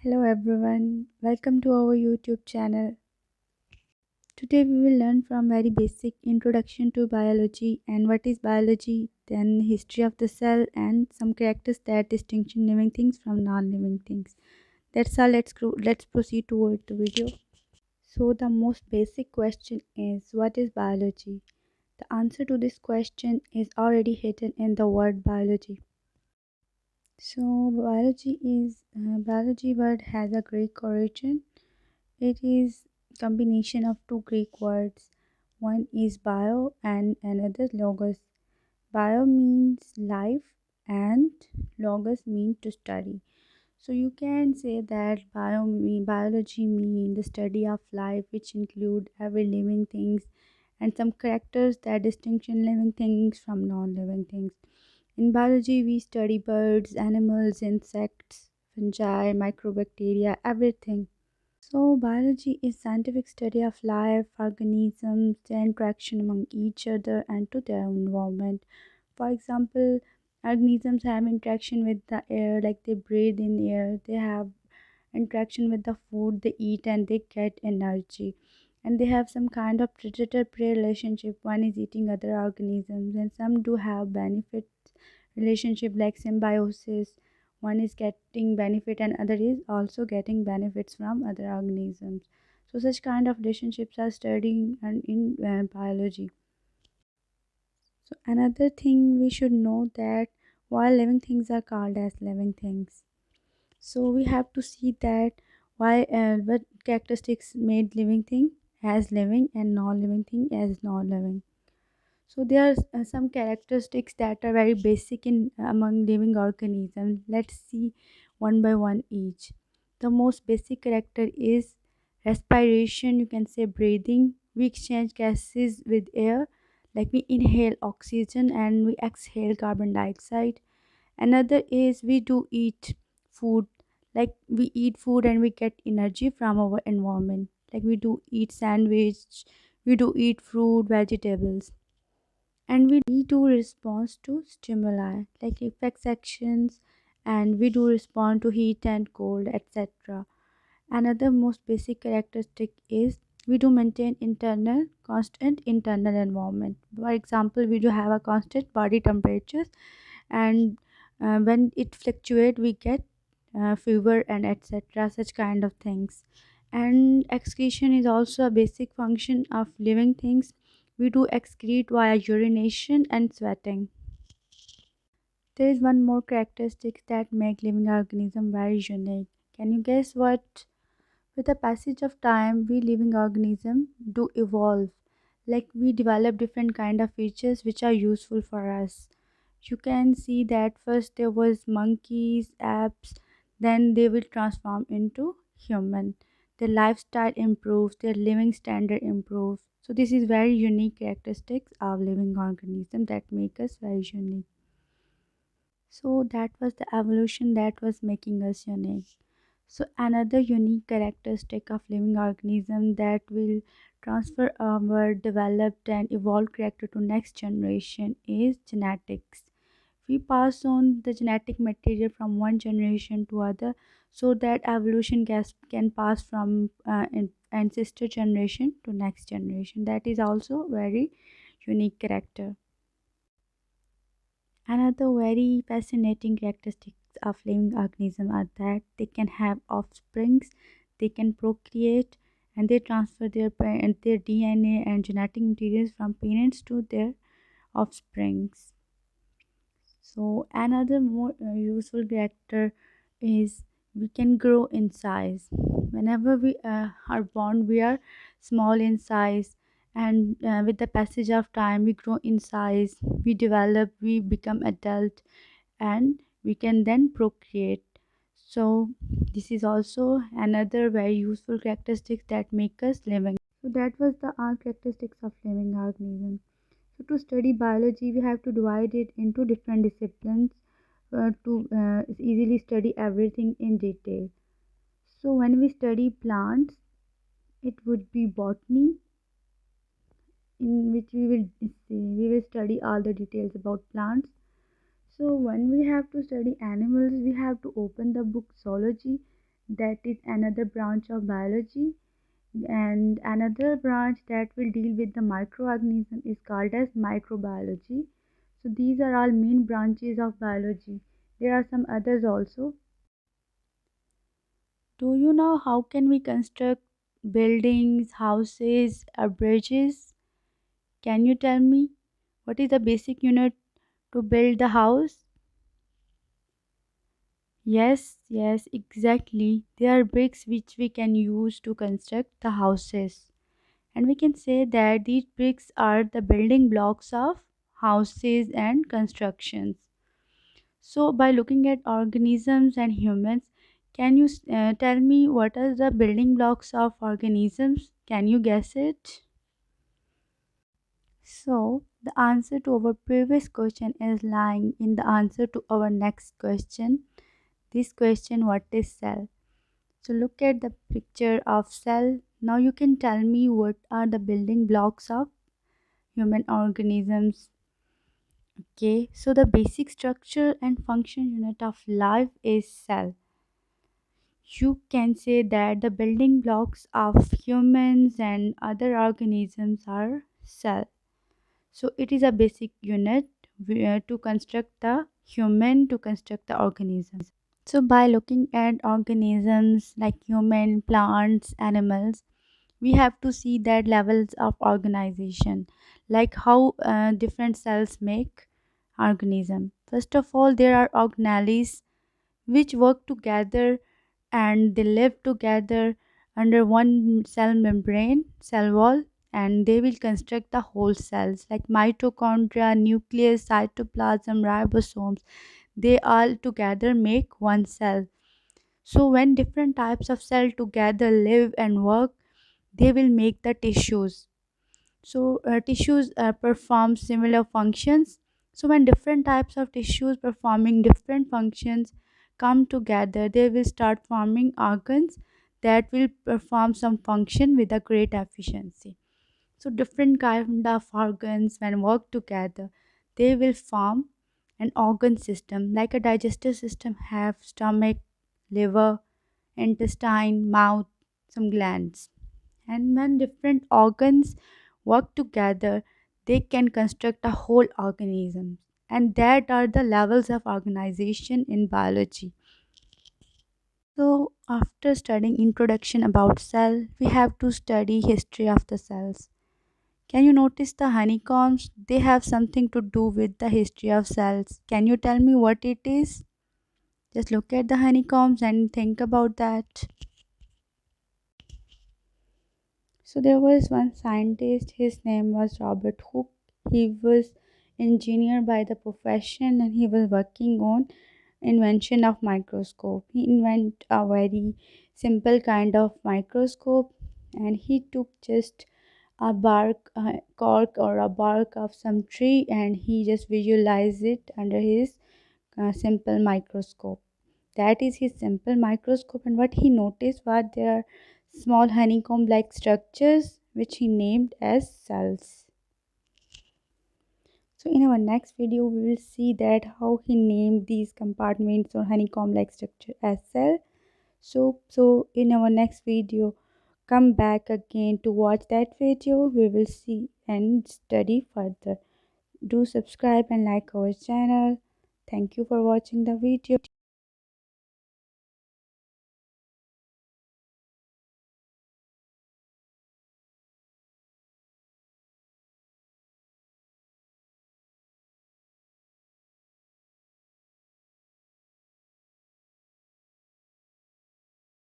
Hello everyone, welcome to our YouTube channel. Today we will learn from very basic introduction to biology and what is biology, then history of the cell and some characters that distinguish living things from non-living things. That's all. Let's proceed toward the video. So the most basic question is what is biology? The answer to this question is already hidden in the word biology. So biology word has a Greek origin. It is combination of two Greek words. One is bio and another logos. Bio means life and logos mean to study. So you can say that biology mean the study of life, which include every living things and some characters that distinction living things from non-living things. In biology we study birds, animals, insects, fungi, microbacteria, everything. So, biology is scientific study of life, organisms, their interaction among each other and to their environment. For example, organisms have interaction with the air, like they breathe in air, they have interaction with the food they eat and they get energy. And they have some kind of predator prey relationship. One is eating other organisms, and some do have benefits relationship like symbiosis. One is getting benefit and other is also getting benefits from other organisms. So such kind of relationships are studying and in biology. So another thing we should know that why living things are called as living things. So we have to see that why what characteristics made living thing as living and non-living thing as non-living. So there are some characteristics that are very basic in among living organisms. Let's see one by one each. The most basic character is respiration. You can say breathing. We exchange gases with air, like we inhale oxygen and we exhale carbon dioxide. Another is we do eat food, like we eat food and we get energy from our environment. Like we do eat sandwich, we do eat fruit, vegetables, and we do respond to stimuli like effects actions, and we do respond to heat and cold, etc. Another most basic characteristic is we do maintain internal constant internal environment. For example, we do have a constant body temperatures, and when it fluctuate we get fever and etc, such kind of things. And excretion is also a basic function of living things. We do excrete via urination and sweating. There is one more characteristic that make living organism very unique. Can you guess what? With the passage of time, we living organisms do evolve. Like we develop different kind of features which are useful for us. You can see that first there was monkeys, apes, then they will transform into human. Their lifestyle improves, their living standard improves. So this is very unique characteristics of living organism that make us very unique. So that was the evolution that was making us unique. So another unique characteristic of living organism that will transfer our developed and evolved character to next generation is genetics. We pass on the genetic material from one generation to other, so that evolution can pass from ancestor generation to next generation. That is also very unique character. Another very fascinating characteristics of living organisms are that they can have offsprings, they can procreate, and they transfer their DNA and genetic materials from parents to their offsprings. So another more useful character is we can grow in size. Whenever we are born, we are small in size, and with the passage of time, we grow in size, we develop, we become adult, and we can then procreate. So this is also another very useful characteristic that make us living. So that was the all characteristics of living organism. So to study biology, we have to divide it into different disciplines to easily study everything in detail. So when we study plants, it would be botany, in which we will study all the details about plants. So when we have to study animals, we have to open the book zoology. that is another branch of biology, and another branch that will deal with the microorganism is called as microbiology. So these are all main branches of biology. There are some others also. Do you know how can we construct buildings, houses, or bridges? Can you tell me what is the basic unit to build the house? Yes, exactly. They are bricks which we can use to construct the houses. And we can say that these bricks are the building blocks of houses and constructions. So, by looking at organisms and humans, can you tell me what are the building blocks of organisms? Can you guess it? So, the answer to our previous question is lying in the answer to our next question. This question, what is cell? So, look at the picture of cell. Now, you can tell me what are the building blocks of human organisms. Okay, so the basic structure and function unit of life is cell. You can say that the building blocks of humans and other organisms are cell. So it is a basic unit to construct the human, to construct the organism. So by looking at organisms like human, plants, animals, we have to see that levels of organization, like how different cells make organism. First of all, there are organelles which work together and they live together under one cell membrane, cell wall, and they will construct the whole cells like mitochondria, nucleus, cytoplasm, ribosomes. They all together make one cell. So when different types of cell together live and work, they will make the tissues. So tissues perform similar functions. So when different types of tissues performing different functions come together, they will start forming organs that will perform some function with a great efficiency. So different kind of organs when work together, they will form an organ system. Like a digestive system have stomach, liver, intestine, mouth, some glands. And when different organs work together, they can construct a whole organism. And that are the levels of organization in biology. So after studying introduction about cell, we have to study history of the cells. Can you notice the honeycombs? They have something to do with the history of cells. Can you tell me what it is? Just look at the honeycombs and think about that. So there was one scientist, his name was Robert Hooke. He was engineer by the profession and he was working on invention of microscope. He invented a very simple kind of microscope and he took just a bark cork or a bark of some tree and he just visualized it under his simple microscope. That is his simple microscope, and what he noticed was there are small honeycomb like structures which he named as cells. So in our next video we will see that how he named these compartments or honeycomb like structure as cell. So in our next video, come back again to watch that video. We will see and study further. Do subscribe and like our channel. Thank you for watching the video.